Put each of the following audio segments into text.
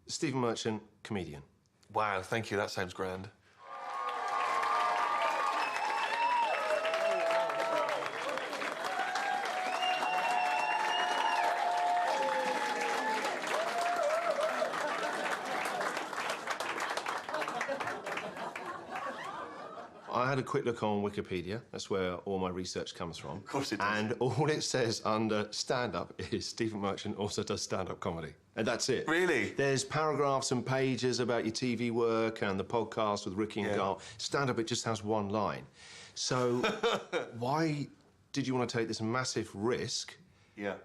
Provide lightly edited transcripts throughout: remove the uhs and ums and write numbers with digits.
Stephen Merchant, comedian. Wow, thank you. That sounds grand. I had a quick look on Wikipedia. That's where all my research comes from. Of course it does. And all it says under stand-up is Stephen Merchant also does stand-up comedy. And that's it. Really? There's paragraphs and pages about your TV work and the podcast with Ricky and Carl. Stand-up, it just has one line. So why did you want to take this massive risk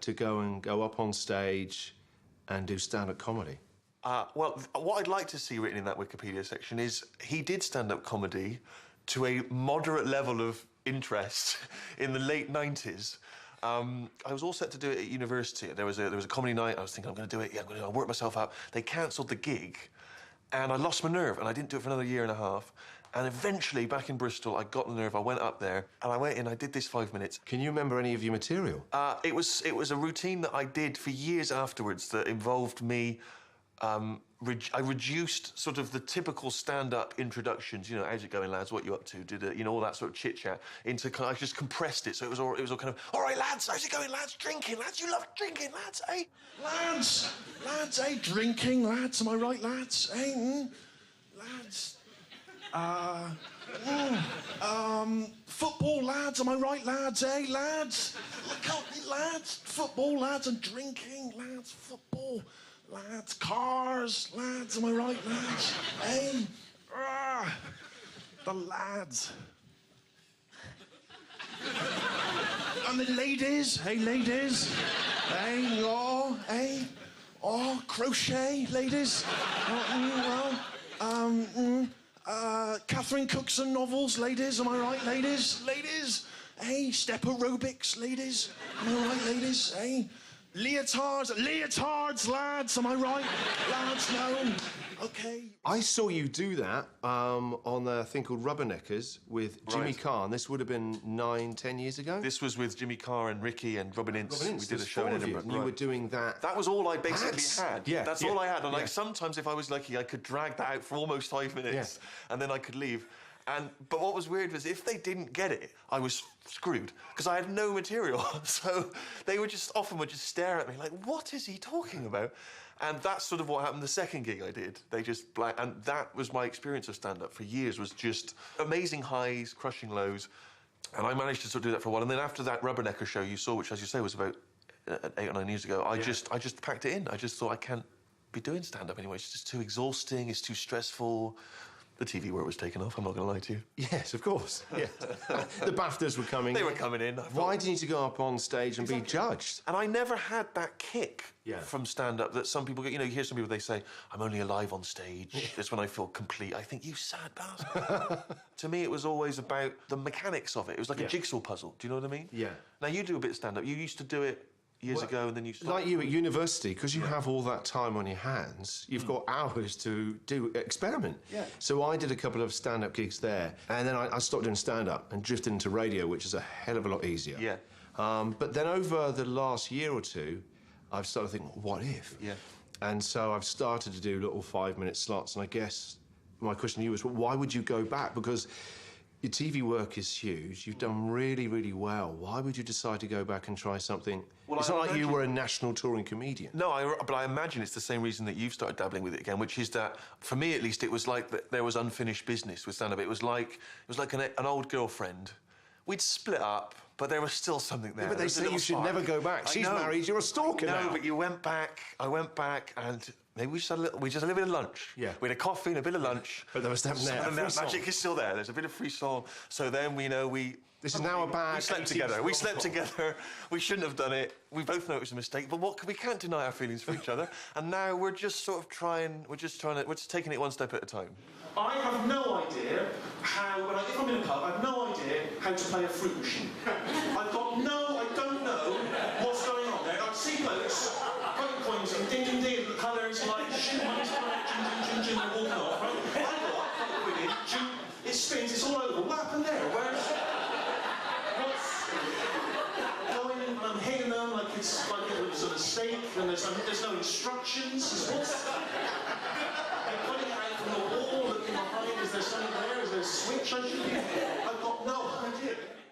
to go up on stage and do stand-up comedy? Well, what I'd like to see written in that Wikipedia section is he did stand-up comedy to a moderate level of interest in the late 90s. I was all set to do it at university. There was a comedy night. I was thinking, I'm going to do it. Yeah, I'll work myself out. They cancelled the gig, and I lost my nerve, and I didn't do it for another year and a half. And eventually, back in Bristol, I got the nerve. I went up there, and I went in. I did this 5 minutes. Can you remember any of your material? It was a routine that I did for years afterwards that involved me. I reduced sort of the typical stand-up introductions, you know, how's it going, lads, what you up to, you know, all that sort of chit-chat, into kind of, I just compressed it, so it was all kind of, all right, lads, how's it going, lads, drinking, lads, you love drinking, lads, eh? Lads, eh, drinking, lads, am I right, lads, eh, lads, football, lads, am I right, lads, eh, lads, lads, football, lads, and drinking, lads, football. Lads, cars, lads, am I right, lads? Hey, the lads. And the ladies, hey, ladies. Hey, crochet, ladies. Catherine Cookson novels, ladies, am I right, ladies? Ladies, hey, step aerobics, ladies. Am I right, ladies? Hey. Leotards, lads, am I right? Lads, no. Okay. I saw you do that on a thing called Rubberneckers with Jimmy Carr, and this would have been 9-10 years ago? This was with Jimmy Carr and Ricky and Robin Ince. We did a show in Edinburgh. You were doing that. That was all I basically had. Yeah. That's all I had. And like sometimes if I was lucky, I could drag that out for almost 5 minutes and then I could leave. But what was weird was if they didn't get it, I was screwed because I had no material. So they would just stare at me like, what is he talking about? And that's sort of what happened the second gig I did. They just and that was my experience of stand-up for years, was just amazing highs, crushing lows. And I managed to sort of do that for a while. And then after that Rubbernecker show you saw, which as you say was about 8 or 9 years ago, I just packed it in. I just thought I can't be doing stand-up anymore. It's just too exhausting, it's too stressful. The TV work was taken off, I'm not going to lie to you. Yes, of course. Yeah. The BAFTAs were coming. They were coming in. Why did you need to go up on stage and be judged? And I never had that kick from stand-up that some people get. You know, you hear some people, they say, I'm only alive on stage. That's when I feel complete. I think, you sad bastard. To me, it was always about the mechanics of it. It was like a jigsaw puzzle. Do you know what I mean? Yeah. Now, you do a bit of stand-up. You used to do it years ago, and then you started... Like you at university, because you have all that time on your hands, you've got hours to experiment. Yeah. So I did a couple of stand-up gigs there, and then I stopped doing stand-up and drifted into radio, which is a hell of a lot easier. Yeah. But then over the last year or two, I've started thinking, what if? Yeah. And so I've started to do little 5-minute slots, and I guess my question to you was, well, why would you go back? Because your TV work is huge. You've done really, really well. Why would you decide to go back and try something? Well, it's not like you were a national touring comedian. No, but I imagine it's the same reason that you've started dabbling with it again, which is that, for me at least, it was like there was unfinished business with stand-up. It was like an old girlfriend. We'd split up, but there was still something there. Yeah, but they say you should never go back. She's married, you're a stalker now. No, but you went back, I went back, and maybe we just had a little bit of lunch. Yeah. We had a coffee and a bit of lunch. But there was that magic is still there. There's a bit of free song. So then This is now a bad... We slept together. We slept together. We shouldn't have done it. We both know it was a mistake, but we can't deny our feelings for each other. And now we're just sort of we're just taking it one step at a time. I have no idea if I'm in a pub, I have no idea how to play a fruit machine. I don't know what's going on there. I see blokes putting coins in, ding, ding, ding, the colours, like, shoot, money's coming, ching, ching, ching, they're walking off, right? I go up, put the quid in, shoot, it spins, it's all over. What happened there? Going in, I'm hitting them like it was a mistake, and there's no instructions.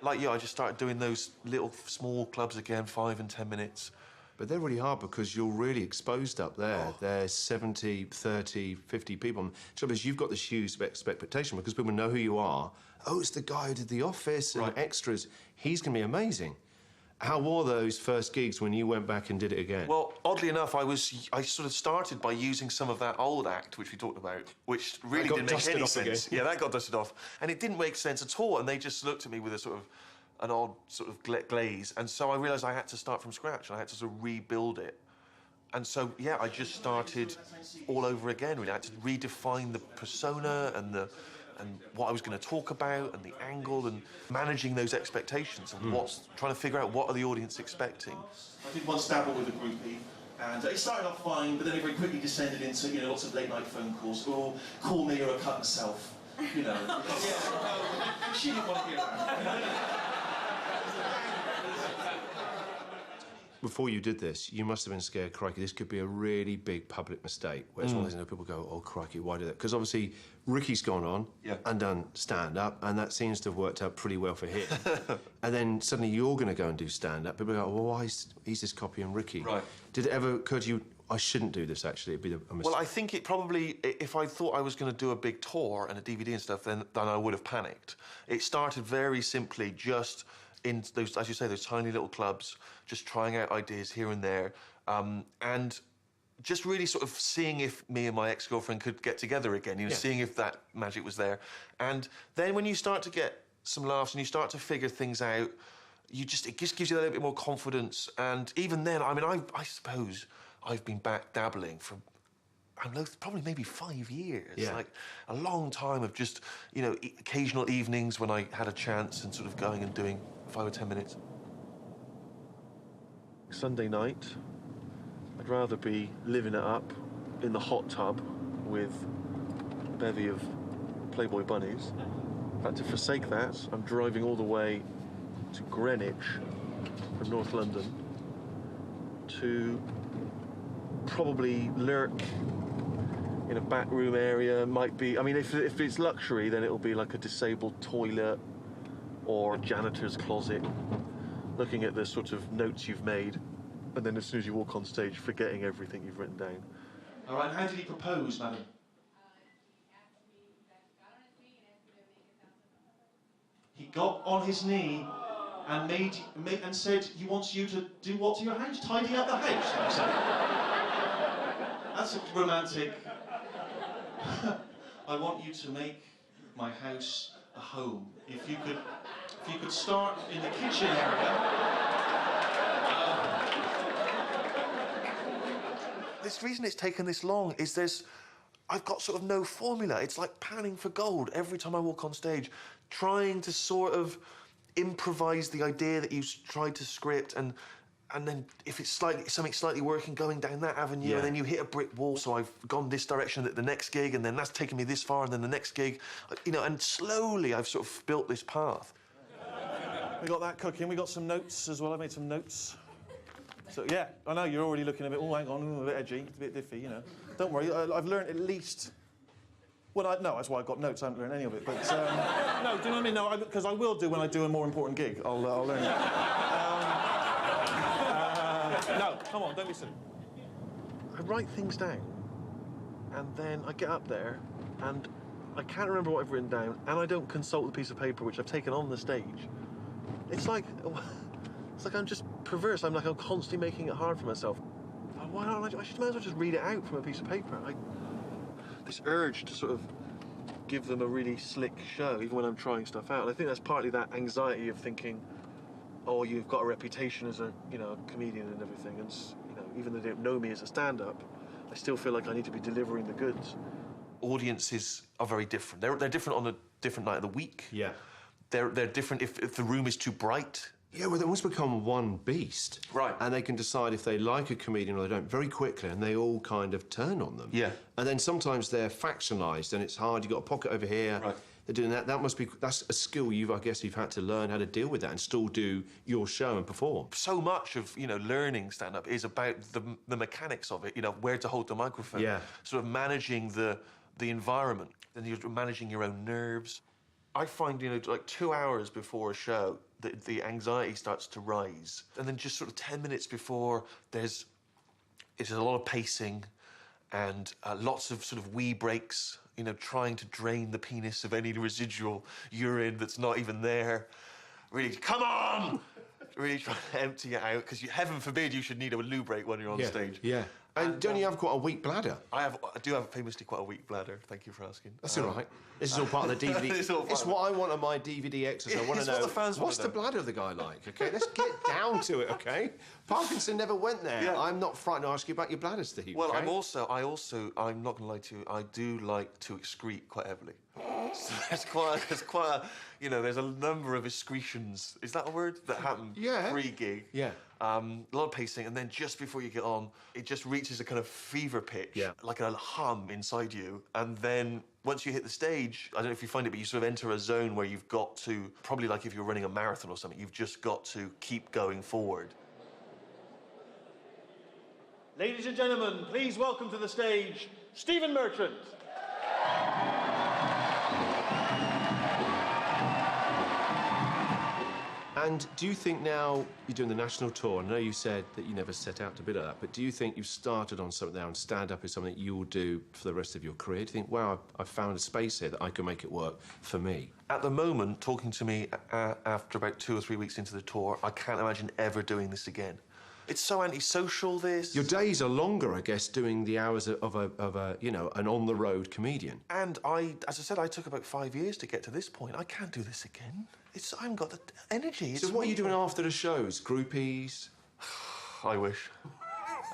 like you, I just started doing those little small clubs again, 5 and 10 minutes. But they're really hard because you're really exposed up there. Oh. There's 70, 30, 50 people. The trouble is you've got this huge expectation because people know who you are. Oh, it's the guy who did The Office and Right. extras. He's going to be amazing. How were those first gigs when you went back and did it again? Well, oddly enough, I sort of started by using some of that old act, which we talked about, which really got didn't make dusted any off sense. again. Yeah, that got dusted off. And it didn't make sense at all, and they just looked at me with a sort of an odd sort of glaze. And so I realised I had to start from scratch, and I had to sort of rebuild it. And so, yeah, I just started all over again. Really, I had to redefine the persona and what I was going to talk about and the angle and managing those expectations and trying to figure out what are the audience expecting. I did one stabber with a groupie, and it started off fine, but then it very quickly descended into, you know, lots of late-night phone calls. Oh, call me or I'll cut myself. You know. Yeah, she didn't want to hear that. Before you did this, you must have been scared, crikey, this could be a really big public mistake. Whereas one of those people go, oh, crikey, why do that? Because obviously Ricky's gone on and done stand-up, and that seems to have worked out pretty well for him. And then suddenly you're going to go and do stand-up. People go, well, why is he's just copying Ricky? Right. Did it ever occur to you, I shouldn't do this, actually? It'd be a mistake. Well, I think it probably, if I thought I was going to do a big tour and a DVD and stuff, then I would have panicked. It started very simply just in those, as you say, those tiny little clubs, just trying out ideas here and there, and just really sort of seeing if me and my ex-girlfriend could get together again, you know, seeing if that magic was there. And then when you start to get some laughs and you start to figure things out, it just gives you that little bit more confidence. And even then, I mean, I suppose I've been back dabbling for, I don't know, probably maybe 5 years. Yeah. Like a long time of just, you know, occasional evenings when I had a chance and sort of going and doing 5 or 10 minutes. Sunday night, I'd rather be living it up in the hot tub with a bevy of Playboy bunnies. But to forsake that, I'm driving all the way to Greenwich from North London to probably lurk in a back room area. Might be, I mean, if it's luxury, then it'll be like a disabled toilet or a janitor's closet, looking at the sort of notes you've made, and then as soon as you walk on stage, forgetting everything you've written down. All right, how did he propose, madam? He got on his knee and and said he wants you to do what to your house? Tidy up the house. That's a romantic. I want you to make my house a home. If you could start in the kitchen area. This reason it's taken this long is I've got sort of no formula. It's like panning for gold every time I walk on stage, trying to sort of improvise the idea that you've tried to script, and then if it's something slightly working, going down that avenue, and then you hit a brick wall. So I've gone this direction at the next gig, and then that's taken me this far, and then the next gig, you know, and slowly I've sort of built this path. We got that cooking. We got some notes as well. I made some notes. So yeah, I know you're already looking a bit. Oh, hang on, a bit edgy, it's a bit diffy, you know. Don't worry, I've learned at least. Well, no, that's why I've got notes. I haven't learned any of it. But no, do you know what I mean? No, because I will do when I do a more important gig. I'll learn it. No, come on, don't be silly. I write things down, and then I get up there, and I can't remember what I've written down, and I don't consult the piece of paper which I've taken on the stage. It's like I'm just perverse. I'm constantly making it hard for myself. Why don't I might as well just read it out from a piece of paper. This urge to sort of give them a really slick show, even when I'm trying stuff out. And I think that's partly that anxiety of thinking, oh, you've got a reputation as a comedian and everything, and even though they don't know me as a stand-up, I still feel like I need to be delivering the goods. Audiences are very different. They're different on a different night of the week. Yeah. They're different if the room is too bright. Yeah, well, they almost become one beast. Right. And they can decide if they like a comedian or they don't very quickly, and they all kind of turn on them. Yeah. And then sometimes they're factionalised, and it's hard. You've got a pocket over here. Right. They're doing that. That's a skill I guess you've had to learn how to deal with that and still do your show and perform. So much of, learning stand-up is about the mechanics of it, where to hold the microphone. Yeah. Sort of managing the environment. Then you're managing your own nerves. I find, you know, like 2 hours before a show, the anxiety starts to rise. And then just sort of 10 minutes before, it's a lot of pacing and lots of sort of wee breaks, you know, trying to drain the penis of any residual urine that's not even there. Really, come on! Really trying to empty it out, because heaven forbid you should need a loo break when you're on stage. Yeah. And don't you have quite a weak bladder? I do have famously quite a weak bladder. Thank you for asking. That's all right. This is all part of the DVD. It's what I want on my DVD extras. I want to know, what the fans what's the bladder of the guy like, OK? Let's get down to it, OK? Parkinson never went there. Yeah. I'm not frightened to ask you about your bladder, Steve. Well, okay? I'm not going to lie to you, I do like to excrete quite heavily. So there's quite a, you know, there's a number of excretions, is that a word, that happen pre-gig. Yeah. A lot of pacing, and then just before you get on, it just reaches a kind of fever pitch, like a hum inside you, and then once you hit the stage, I don't know if you find it, but you sort of enter a zone where you've got to, probably like if you're running a marathon or something, you've just got to keep going forward. Ladies and gentlemen, please welcome to the stage, Stephen Merchant. And do you think now you're doing the national tour, I know you said that you never set out to be like that, but do you think you've started on something now and stand-up is something that you will do for the rest of your career? Do you think, wow, I've found a space here that I can make it work for me? At the moment, talking to me after about 2 or 3 weeks into the tour, I can't imagine ever doing this again. It's so antisocial, this. Your days are longer, I guess, doing the hours of a you know, an on-the-road comedian. And as I said, I took about 5 years to get to this point. I can't do this again. I haven't got the energy. So what are you doing after the shows? Groupies? I wish.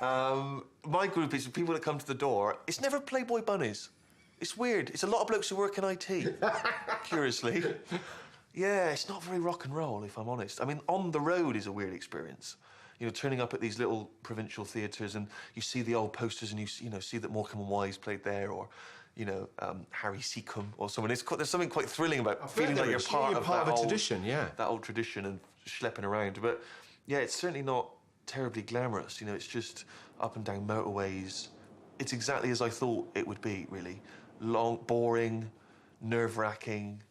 My groupies, the people that come to the door, it's never Playboy bunnies. It's weird. It's a lot of blokes who work in IT, curiously. Yeah, it's not very rock and roll, if I'm honest. I mean, on the road is a weird experience. You know, turning up at these little provincial theatres and you see the old posters and you know, see that Morecambe and Wise played there, or, you know, Harry Seacombe or someone. There's something quite thrilling about feeling like you're part of a tradition, that old tradition and schlepping around. But, yeah, it's certainly not terribly glamorous. You know, it's just up and down motorways. It's exactly as I thought it would be, really. Long, boring, nerve-wracking.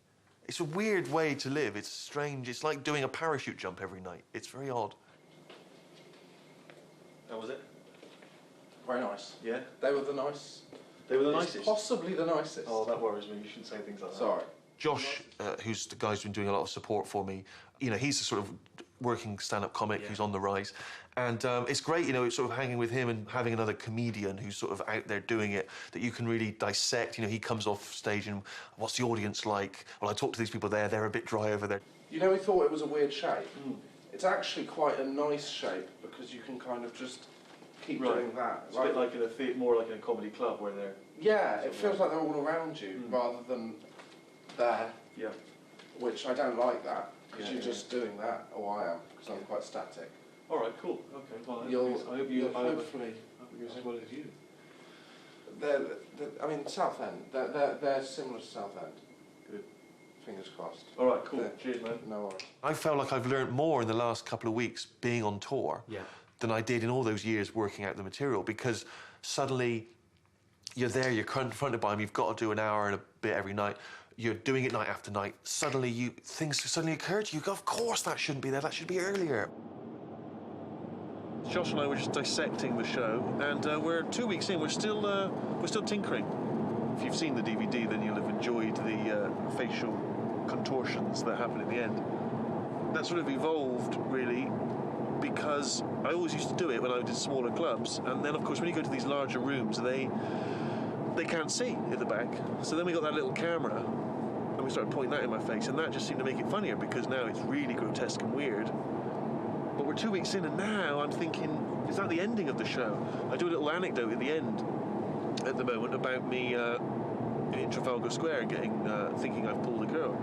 It's a weird way to live. It's strange. It's like doing a parachute jump every night. It's very odd. How was it? Very nice. Yeah? They were the nice... They were the nicest? Possibly the nicest. Oh, that worries me. You shouldn't say things like that. Sorry. Josh, who's the guy who's been doing a lot of support for me, you know, he's a sort of working stand-up comic who's on the rise. And it's great, you know, it's sort of hanging with him and having another comedian who's sort of out there doing it, that you can really dissect. You know, he comes off stage and what's the audience like? Well, I talk to these people there, they're a bit dry over there. You know, we thought it was a weird shape. It's actually quite a nice shape because you can kind of just keep doing that. It's a bit like in a theatre, more like in a comedy club where they're... Yeah, it feels like they're all around you rather than there. Yeah. Which I don't like that because you're just doing that, or I am, because I'm quite static. All right, cool. Okay, well, hopefully as well as you. I mean, Southend. They're similar to Southend. Good. Fingers crossed. All right, cool. Cheers, man. No worries. I felt like I've learnt more in the last couple of weeks being on tour than I did in all those years working out the material, because suddenly you're there, you're confronted by them, you've got to do an hour and a bit every night. You're doing it night after night. Suddenly things suddenly occur to you. Of course that shouldn't be there, that should be earlier. Josh and I were just dissecting the show, and we're 2 weeks in. We're still tinkering. If you've seen the DVD, then you'll have enjoyed the facial contortions that happen at the end. That sort of evolved, really, because I always used to do it when I did smaller clubs, and then, of course, when you go to these larger rooms, they can't see at the back. So then we got that little camera, and we started pointing that in my face, and that just seemed to make it funnier, because now it's really grotesque and weird. But we're 2 weeks in, and now I'm thinking, is that the ending of the show? I do a little anecdote at the end at the moment about me in Trafalgar Square thinking I've pulled a girl.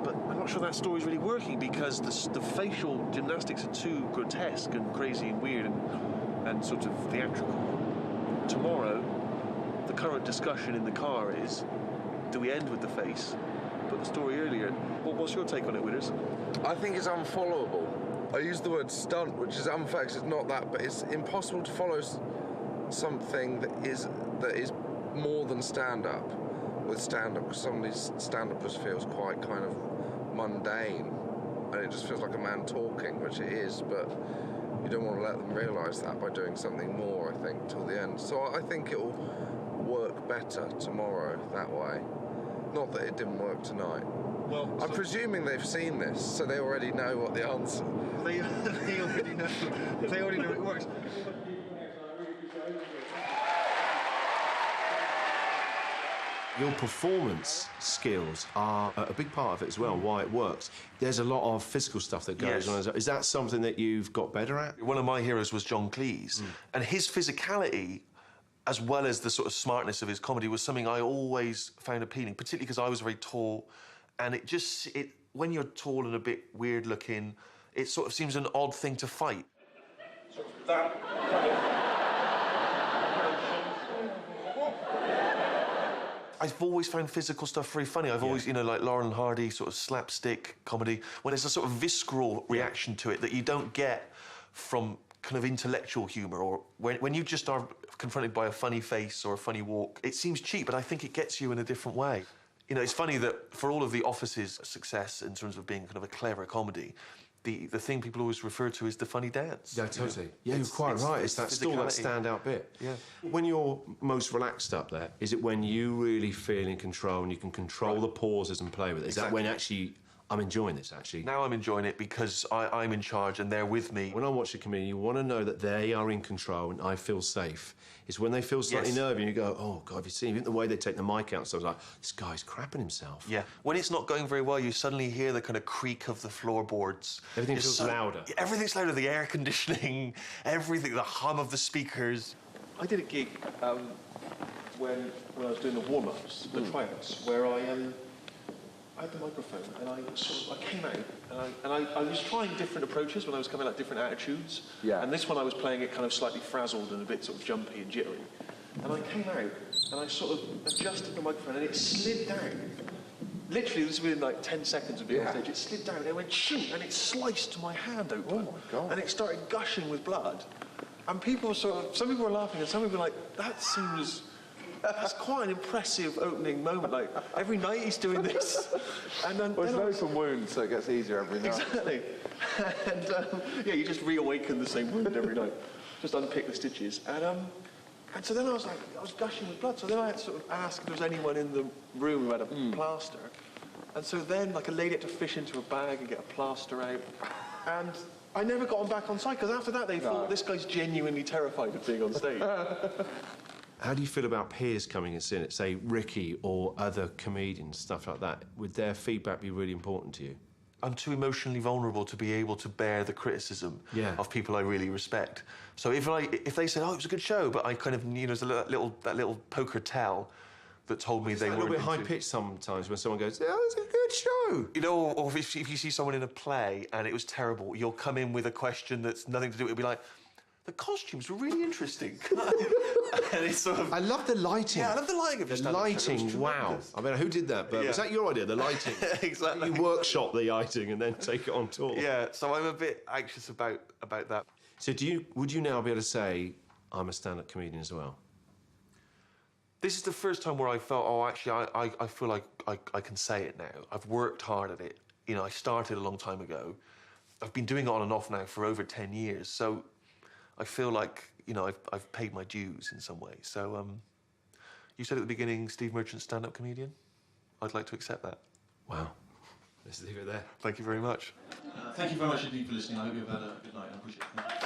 But I'm not sure that story's really working, because the facial gymnastics are too grotesque and crazy and weird and sort of theatrical. Tomorrow, the current discussion in the car is, do we end with the face? Put the story earlier. What's your take on it, Widders? I think it's unfollowable. I use the word stunt, which is unfact, it's not that, but it's impossible to follow something that is more than stand-up with stand-up, because some of these stand-up just feels quite kind of mundane, and it just feels like a man talking, which it is, but you don't want to let them realise that by doing something more, I think, till the end. So I think it'll work better tomorrow that way. Not that it didn't work tonight. Well, I'm presuming they've seen this, so they already know what the answer. they already know. They already know it works. Your performance skills are a big part of it as well, why it works. There's a lot of physical stuff that goes Yes. on. Is that something that you've got better at? One of my heroes was John Cleese, and his physicality, as well as the sort of smartness of his comedy, was something I always found appealing, particularly because I was very tall, and when you're tall and a bit weird looking, it sort of seems an odd thing to fight. So that kind of... I've always found physical stuff very funny. I've always, like Laurel and Hardy, sort of slapstick comedy, when there's a sort of visceral reaction to it that you don't get from kind of intellectual humour, or when you just are confronted by a funny face or a funny walk. It seems cheap, but I think it gets you in a different way. It's funny that for all of The Office's success in terms of being kind of a clever comedy, the thing people always refer to is the funny dance. Yeah, totally. Yeah, you're quite right. It's still that standout bit. Yeah. When you're most relaxed up there, is it when you really feel in control and you can control the pauses and play with it? Is that when actually, I'm enjoying this, actually? Now I'm enjoying it because I'm in charge and they're with me. When I watch a comedian, you want to know that they are in control and I feel safe. It's when they feel slightly nervy and you go, oh, God, have you seen even the way they take the mic out? So I was like, this guy's crapping himself. Yeah. When it's not going very well, you suddenly hear the kind of creak of the floorboards. Everything feels louder. Everything's louder. The air conditioning, everything, the hum of the speakers. I did a gig when I was doing the warm-ups, the tryouts, where I had the microphone and I came out and I was trying different approaches when I was coming out, different attitudes. Yeah. And this one I was playing it kind of slightly frazzled and a bit sort of jumpy and jittery. And I came out and I sort of adjusted the microphone and it slid down. Literally, this was within like 10 seconds of being on stage. It slid down and it went shoot and it sliced my hand open. Oh my God. And it started gushing with blood. And people were some people were laughing and some people were like, that's quite an impressive opening moment. Like, every night he's doing this. And then, Well, it's an open wound, so it gets easier every night. Exactly. And, you just reawaken the same wound every night. Just unpick the stitches. And so then I was gushing with blood. So then I had to sort of ask if there was anyone in the room who had a plaster. And so then, I laid it to fish into a bag and get a plaster out. And I never got them back on site, because after that they thought, this guy's genuinely terrified of being on stage. How do you feel about peers coming and seeing it, say Ricky or other comedians, stuff like that? Would their feedback be really important to you? I'm too emotionally vulnerable to be able to bear the criticism of people I really respect. So if they say, oh, it was a good show, but I kind of, there's that little poker tell that told me they weren't. It's a little bit high-pitched sometimes when someone goes, oh, it's a good show. Or if you see someone in a play and it was terrible, you'll come in with a question that's nothing to do with it. It'll be like, the costumes were really interesting. And it's sort of... I love the lighting. Yeah, I love the lighting of your stand-up show. It was lighting, wow. tremendous. I mean, who did that? But was that your idea, the lighting? Exactly. You workshop the lighting and then take it on tour. Yeah, so I'm a bit anxious about that. So would you now be able to say, I'm a stand-up comedian as well? This is the first time where I felt, oh, actually, I feel like I can say it now. I've worked hard at it. I started a long time ago. I've been doing it on and off now for over 10 years. So I feel like, I've paid my dues in some way. So you said at the beginning, Steve Merchant, stand-up comedian. I'd like to accept that. Wow. Let's leave it there. Thank you very much. Thank you very much indeed for listening. I hope you've had a good night. I appreciate it.